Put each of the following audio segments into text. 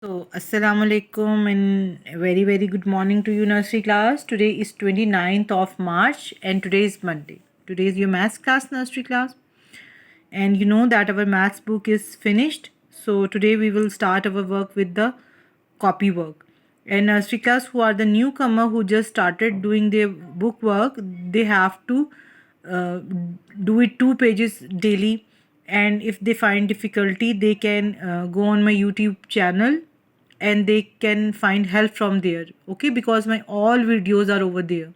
So, Assalamu alaikum and a very, very good morning to you, nursery class. Today is 29th of March and today is Monday. Today is your maths class, nursery class. And you know that our maths book is finished. So, today we will start our work with the copy work. And nursery class who are the newcomer who just started doing their book work, they have to uh, do it 2 pages daily. And if they find difficulty, they can go on my YouTube channel and they can find help from there, okay, because my all videos are over there.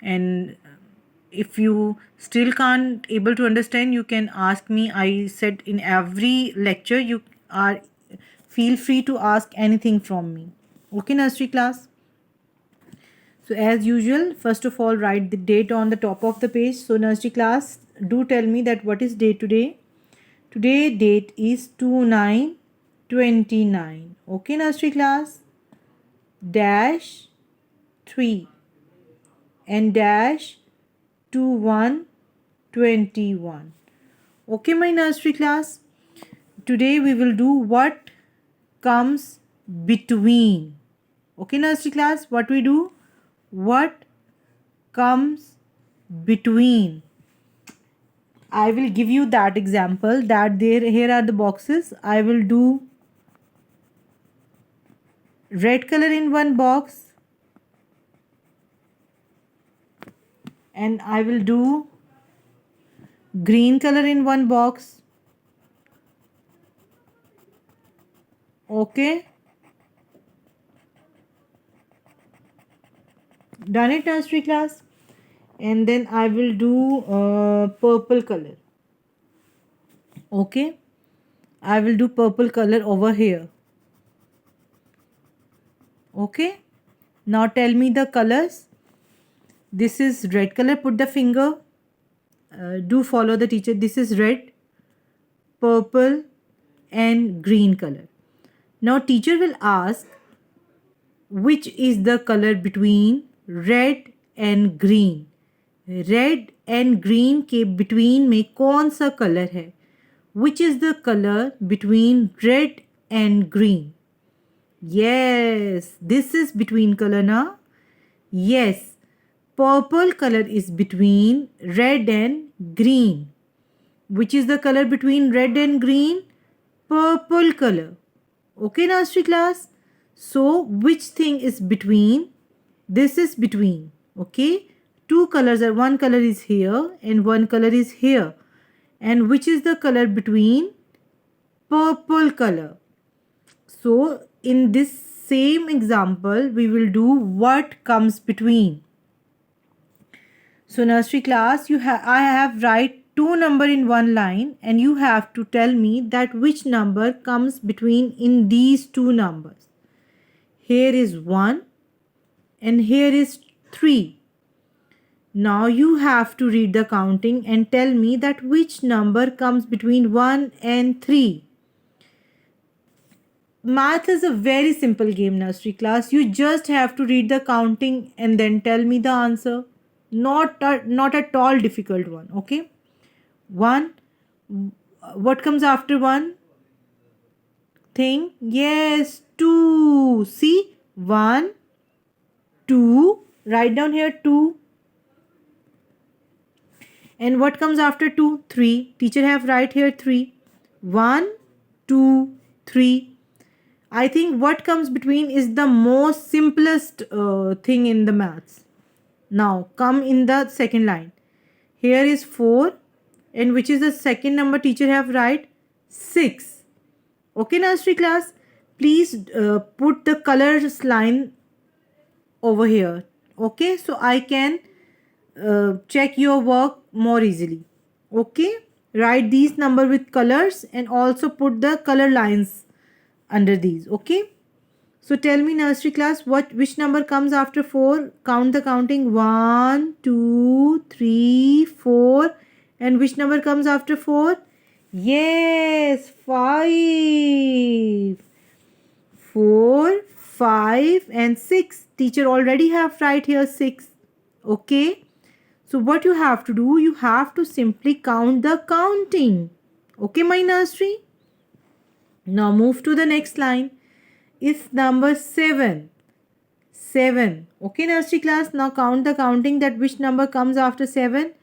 And if you still can't able to understand, you can ask me. I said in every lecture you are feel free to ask anything from me, okay, nursery class. So as usual, first of all, write the date on the top of the page. So nursery class, do tell me that what is date today. Today date is 29/29. Okay, nursery class. Dash 3 and dash 21/21. Okay, my nursery class. Today we will do what comes between. Okay, nursery class, what we do? What comes between. I will give you that example that here are the boxes. I will do red color in one box and I will do green color in one box. Okay, done it, nursery class. And then I will do purple color. Okay, I will do purple color over here. Okay, now tell me the colors. This is red color, put the finger, do follow the teacher. This is red, purple and green color. Now teacher will ask which is the color between red and green. Red and green के between में कौन सा colour है? Which is the colour between red and green? yes, this is between color na. Yes, purple color is between red and green. Which is the color between red and green? Purple color. Okay, nursery class. So which thing is between? This is between. Okay, two colors are, one color is here and one color is here. And which is the color between? Purple color. So in this same example we will do what comes between. So nursery class, I have write two number in one line and you have to tell me that which number comes between in these two numbers. Here is 1 and here is 3. Now you have to read the counting and tell me that which number comes between 1 and 3. Math is a very simple game, nursery class. You just have to read the counting and then tell me the answer. Not at all difficult one. Okay, 1. What comes after 1? Thing. Yes, 2. See, 1, 2. Write down here 2. And what comes after 2? 3. Teacher have write here 3. 1, 2, 3. I think what comes between is the most simplest thing in the maths. Now come in the second line. Here is 4 and which is the second number teacher have write? 6. Okay, nursery class, please put the colors line over here. Okay, so I can check your work more easily. Okay, write these number with colors and also put the color lines under these. Okay, so tell me, nursery class, which number comes after 4? Count the counting. 1, 2, 3, 4. And which number comes after 4? Yes, 5. 4, 5 and 6. Teacher already have right here 6. Okay, so what you have to do, you have to simply count the counting. Okay, my nursery. Now move to the next line. is number 7. 7. Okay, nursery class. Now count the counting that which number comes after 7.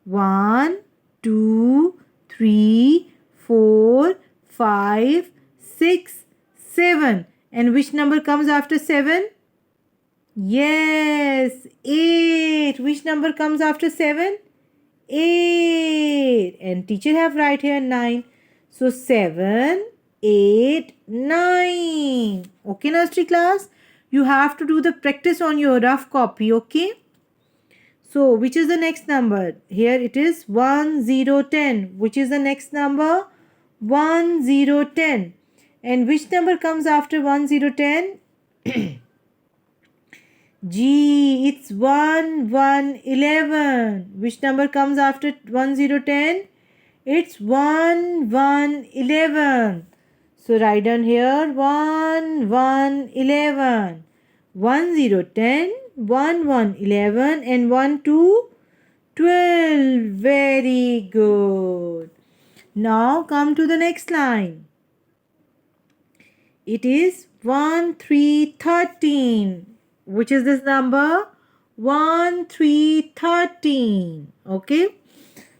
1, 2, 3, 4, 5, 6, 7. And which number comes after 7? Yes, 8. Which number comes after 7? 8. And teacher have write here 9. So 7, 8, 9. Okay, nursery class? You have to do the practice on your rough copy, okay? So, which is the next number? Here it is 1, 0, 10. Which is the next number? 1, 0, 10. And which number comes after 1, 0, 10? G, it's 1, 1, 11. Which number comes after 1, 0, 10? It's 1, 1, 11. So write down here 1, 1, 11. 1, 0, 10, 1, 1, 11 and 1, 2, 12. Very good. Now come to the next line. It is 1, 3, 13. Which is this number? 1, 3, 13. Okay.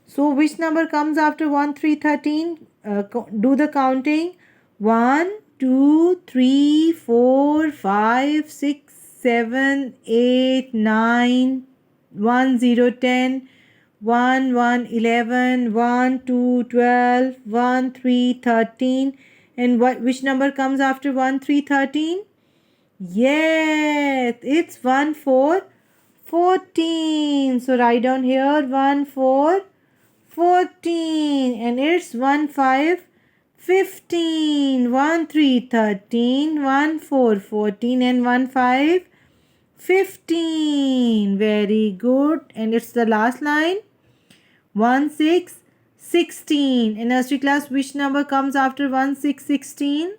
So which number comes after 1, 3, 13? Do the counting. 1, 2, 3, 4, 5, 6, 7, 8, 9, 1, 0, 10, 1, 1, 11, 1, 2, 12, 1, 3, 13. And which number comes after 1, 3, 13? Yes, it's 1, 4, 14. So write down here 1, 4, 14. And it's 1, 5, 15. 1, 3, 13. 1, 4, 14. And 1, 5, 15. Very good. And it's the last line. 1, 6, 16. In nursery class, which number comes after 1, 6, 16?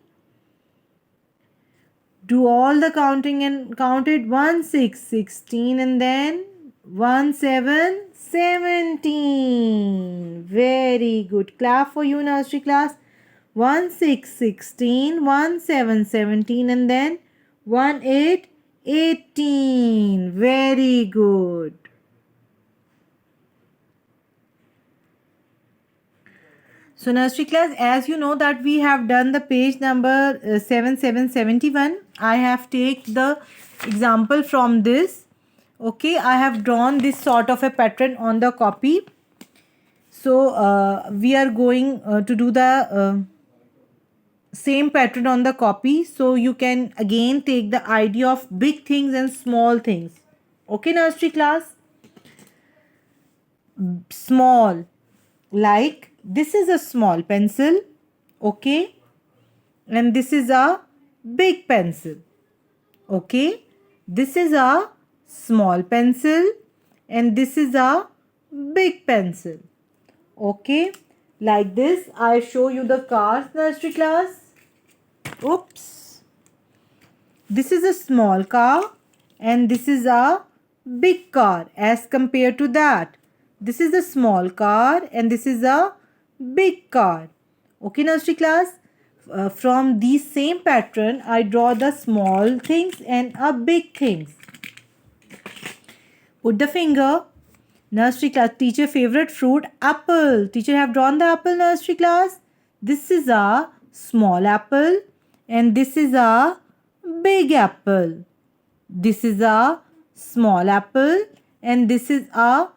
Do all the counting and count it 1, 6, 16 and then 1, 7, 17. Very good. Clap for you, nursery class. 1, 6, 16, 1, 7, 17 and then 1, 8, 18. Very good. So nursery class, as you know that we have done the page number 7771. I have taken the example from this. Okay, I have drawn this sort of a pattern on the copy. So we are going to do the same pattern on the copy. So you can again take the idea of big things and small things. Okay, nursery class? Small, like this is a small pencil, okay, and this is a big pencil, okay. This is a small pencil and this is a big pencil, okay. Like this, I show you the cars, nursery class. Oops. This is a small car and this is a big car as compared to that. This is a small car and this is a big car. Okay, nursery class? From the same pattern, I draw the small things and a big things. Put the finger. Nursery class, teacher favorite fruit, apple. Teacher have drawn the apple, nursery class. This is a small apple and this is a big apple. This is a small apple and this is a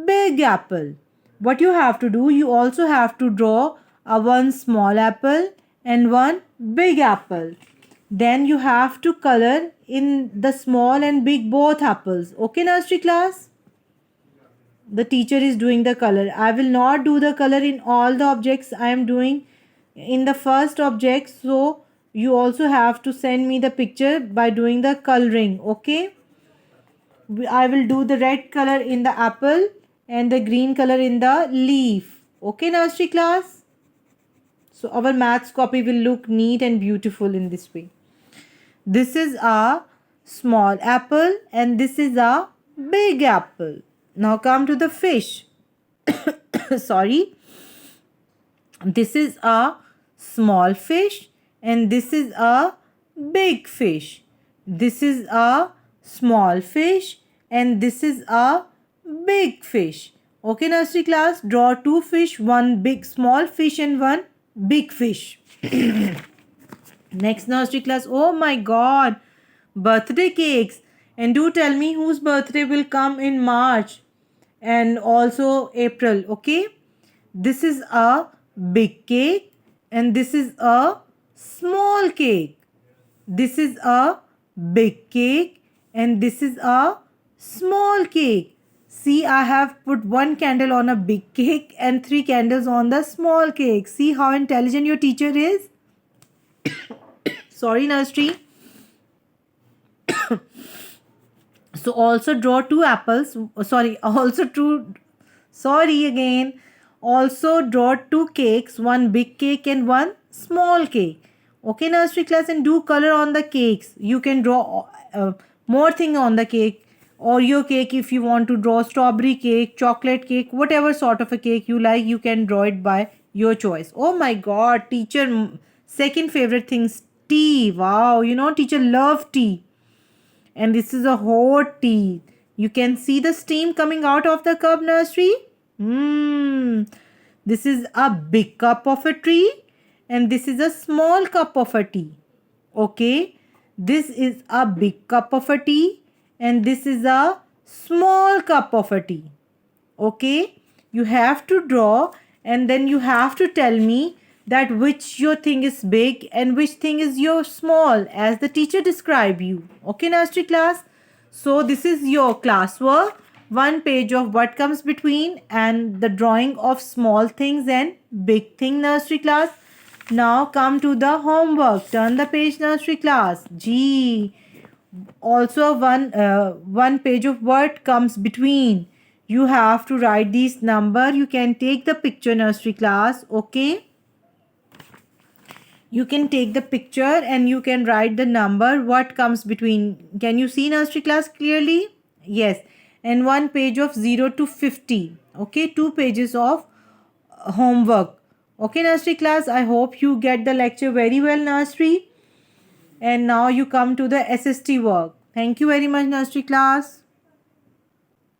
big apple. What you have to do, you also have to draw a one small apple and one big apple. Then you have to color in the small and big both apples. Okay, nursery class? The teacher is doing the color. I will not do the color in all the objects. I am doing in the first object. So you also have to send me the picture by doing the coloring. Okay. I will do the red color in the apple and the green color in the leaf. Okay, nursery class? So our maths copy will look neat and beautiful in this way. This is a small apple and this is a big apple. Now come to the fish. Sorry. This is a small fish and this is a big fish. This is a small fish and this is a big fish. Okay, nursery class, draw two fish, one big small fish and one big fish. Next nursery class, oh my god, birthday cakes. And do tell me whose birthday will come in March and also April, okay? This is a big cake and this is a small cake. This is a big cake and this is a small cake. See, I have put one candle on a big cake and three candles on the small cake. See how intelligent your teacher is? Sorry, nursery. So also draw two apples. Sorry, also two. Sorry again. Also draw two cakes, one big cake and one small cake. Okay, nursery class, and do color on the cakes. You can draw more thing on the cake. Oreo cake if you want to draw, strawberry cake, chocolate cake, whatever sort of a cake you like, you can draw it by your choice. Oh my god, teacher, second favorite things, tea. Wow, you know, teacher love tea. And this is a hot tea. You can see the steam coming out of the cup, nursery. This is a big cup of a tea and this is a small cup of a tea. Okay, this is a big cup of a tea and this is a small cup of a tea. Okay, you have to draw and then you have to tell me that which your thing is big and which thing is your small as the teacher describe you. Okay, nursery class, so this is your classwork, one page of what comes between and the drawing of small things and big thing, nursery class. Now come to the homework. Turn the page, nursery class. G. Also one page of what comes between. You have to write these number. You can take the picture, nursery class. Okay. You can take the picture and you can write the number what comes between. Can you see, nursery class, clearly? Yes. And one page of 0 to 50. Okay. Two pages of homework. Okay, nursery class, I hope you get the lecture very well, nursery. And now you come to the SST work. Thank you very much, nursery class.